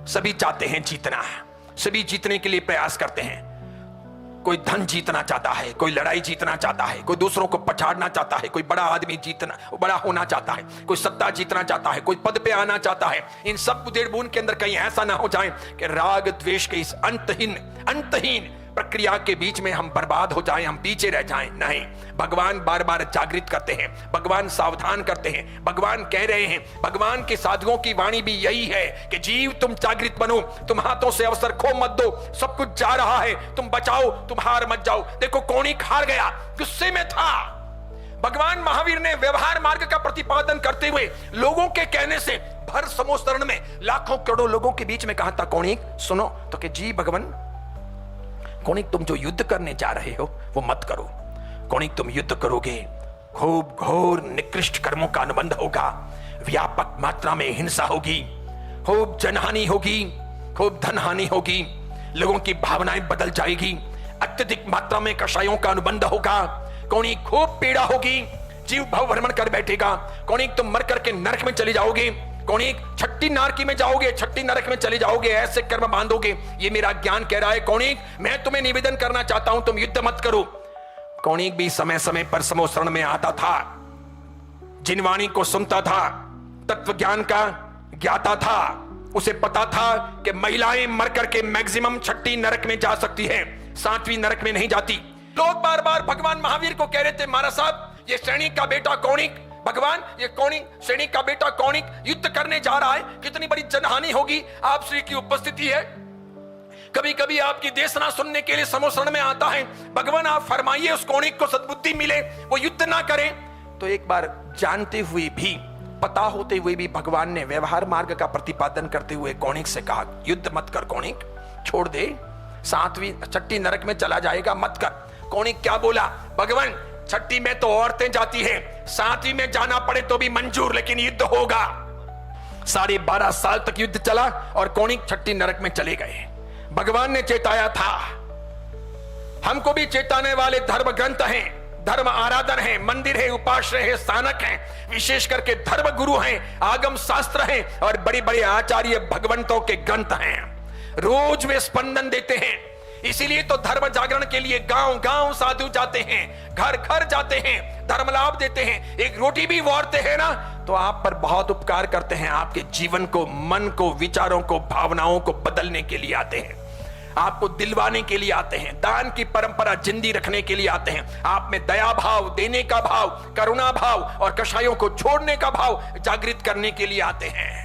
सभी चाहते हैं जीतना, सभी जीतने के लिए प्रयास करते हैं। कोई धन जीतना चाहता है, कोई लड़ाई जीतना चाहता है, कोई दूसरों को पछाड़ना चाहता है, कोई बड़ा आदमी जीतना, बड़ा होना चाहता है, कोई सत्ता जीतना चाहता है, कोई पद पे आना चाहता है। इन सब उधेड़-बुन के अंदर कहीं ऐसा ना हो जाए कि राग द्वेष के इस अंतहीन प्रक्रिया के बीच में हम बर्बाद हो जाएं, हम पीछे रह जाएं। नहीं, भगवान बार बार जागृत करते हैं, भगवान सावधान करते हैं, भगवान कह रहे हैं, भगवान के साधुओं की वाणी भी यही है कि जीव तुम जागृत बनो, तुम हाथों से अवसर खो मत दो, सब कुछ जा रहा है, तुम बचाओ, तुम हार मत जाओ। देखो कौणिक हार गया, गुस्से में था। भगवान महावीर ने व्यवहार मार्ग का प्रतिपादन करते हुए लोगों के कहने से भर समोस्तरण में लाखों करोड़ों लोगों के बीच में कहा था, कौणिक सुनो तो कि जी भगवान, कौणिक तुम जो युद्ध करने जा रहे हो वो मत करो। कौणिक तुम युद्ध करोगे, खूब घोर निकृष्ट कर्मों का अनुबंध होगा, व्यापक मात्रा में हिंसा होगी, खूब जनहानि होगी, खूब धनहानि होगी, लोगों की भावनाएं बदल जाएगी, अत्यधिक मात्रा में कषायों का अनुबंध होगा, कौणिक खूब पीड़ा होगी, जीव भव भ्रमण कर बैठेगा, कौणिक तुम मर करके नरक में चले जाओगे, कौणिक छठी नारकी में जाओगे, छठी नरक में चले जाओगे, ऐसे कर्म बांधोगे। ये मेरा ज्ञान कह रहा है कौणिक, मैं तुम्हें निवेदन करना चाहता हूं तुम युद्ध मत करो। कौणिक भी समय समय पर समोसरण में आता था, जिनवाणी को सुनता था, तत्व ज्ञान का ज्ञाता था, उसे पता था कि महिलाएं मर करके मैक्सिमम छठी नरक में जा सकती है, 7वीं नरक में नहीं जाती। लोग बार बार भगवान महावीर को कह रहे थे, महाराज साहब ये सैनिक का बेटा कौणिक, भगवान ये कौणिक, सैनिक का बेटा कौणिक युद्ध करने जा रहा है, कितनी बड़ी जनहानि होगी, आप श्री की उपस्थिति है। कभी कभी आपकी देशना सुनने के लिए समोसरण में आता है, भगवान आप फरमाइए उस कौणिक को सद्बुद्धि मिले, वो युद्ध ना करे। तो एक बार जानते हुए भी, पता होते हुए भी भगवान ने व्यवहार मार्ग का प्रतिपादन करते हुए कौणिक से कहा, युद्ध मत कर कौणिक, छोड़ दे, 7वीं छठी नरक में चला जाएगा, मत कर। कौणिक क्या बोला, भगवान छठी में तो औरतें जाती हैं, 7वीं में जाना पड़े तो भी मंजूर, लेकिन युद्ध होगा। 12.5 साल तक युद्ध चला और कौणिक छठी नरक में चले गए। भगवान ने चेताया था, हमको भी चेताने वाले धर्म ग्रंथ हैं, धर्म आराधन है, मंदिर है, उपाश्रय है, स्थानक है, विशेष करके धर्म गुरु हैं, आगम शास्त्र हैं और बड़े बड़े आचार्य भगवंतों के ग्रंथ हैं। रोज वे स्पंदन देते हैं। इसीलिए तो धर्म जागरण के लिए गांव गांव साधु जाते हैं, घर घर जाते हैं, धर्म लाभ देते हैं। एक रोटी भी वारते हैं ना तो आप पर बहुत उपकार करते हैं, आपके जीवन को, मन को, विचारों को, भावनाओं को बदलने के लिए आते हैं, आपको दिलवाने के लिए आते हैं, दान की परंपरा जिंदी रखने के लिए आते हैं, आप में दया भाव, देने का भाव, करुणा भाव और कषायों को छोड़ने का भाव जागृत करने के लिए आते हैं।